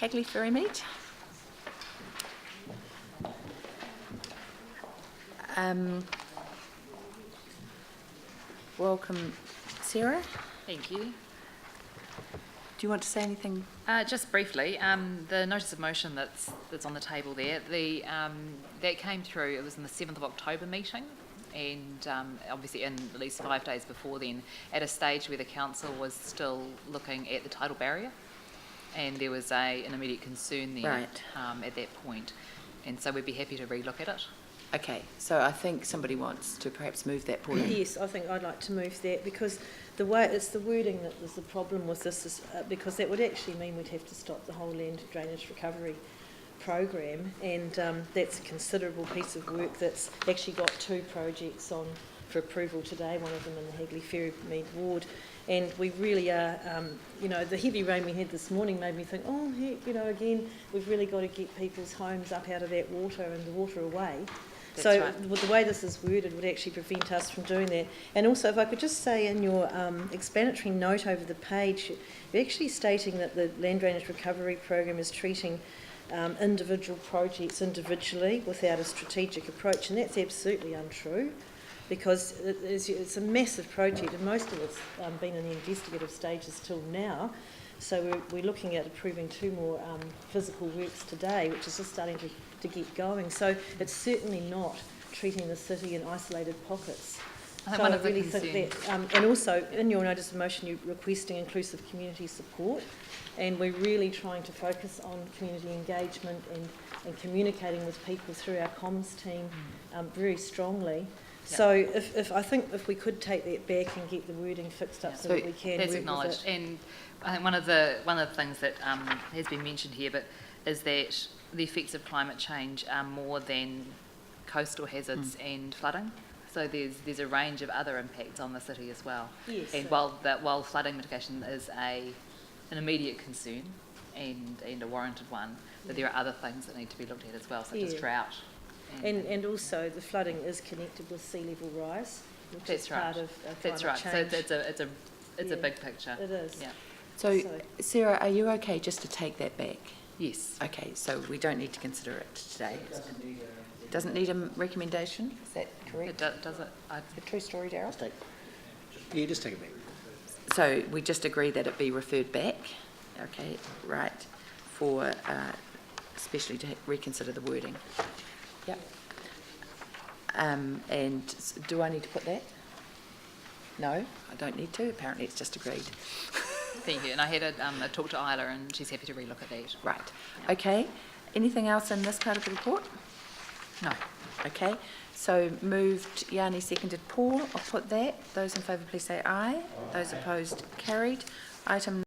Hagley, Ferrymead. Welcome, Sarah. Thank you. Do you want to say anything? Just briefly, the notice of motion that's on the table there, that came through, it was in the 7th of October meeting, and obviously in at least 5 days before then, at a stage where the council was still looking at the tidal barrier, and there was an immediate concern there Right. At that point, and so we'd be happy to relook at it. Okay, so I think somebody wants to perhaps move that, Paula. Yes, I think I'd like to move that because the way it's the wording that was the problem with this is because that would actually mean we'd have to stop the whole land drainage recovery program, and that's a considerable piece of work that's actually got 2 projects on for approval today, one of them in the Hagley Ferrymead ward, and we really are, the heavy rain we had this morning made me think, oh heck, again, we've really got to get people's homes up out of that water and the water away. That's so right. With the way this is worded would actually prevent us from doing that. And also, if I could just say in your explanatory note over the page, you're actually stating that the land drainage recovery program is treating individual projects individually without a strategic approach, and that's absolutely untrue, because it's a massive project and most of it's been in the investigative stages till now. So we're looking at approving 2 more physical works today, which is just starting to get going. So it's certainly not treating the city in isolated pockets. I think So one I of the really think that, and also in your notice of motion, you're requesting inclusive community support, and we're really trying to focus on community engagement and communicating with people through our comms team very strongly. Yep. So if we could take that back and get the wording fixed up so that we can That's work acknowledged, with it. and I think one of the things that has been mentioned here, but is that the effects of climate change are more than coastal hazards and flooding. So there's a range of other impacts on the city as well. Yes. And while flooding mitigation is an immediate concern and a warranted one, but there are other things that need to be looked at as well, such as drought. And also the flooding is connected with sea level rise, which That's is part right. of That's right. climate change. So it's a big picture. It is. Yeah. So, Sarah, are you okay just to take that back? Yes. Okay, so we don't need to consider it today. Doesn't need a recommendation, is that correct? Does it? A true story, Darryl? Yeah, just take it back. So we just agree that it be referred back, okay, right, for especially to reconsider the wording. Yep. And do I need to put that? No, I don't need to. Apparently it's just agreed. Thank you. And I had a talk to Isla, and she's happy to relook at that. Right. Okay. Anything else in this part of the report? No. Okay. So moved, Yanni, seconded Paul. I'll put that. Those in favour please say aye. Those opposed carried. Item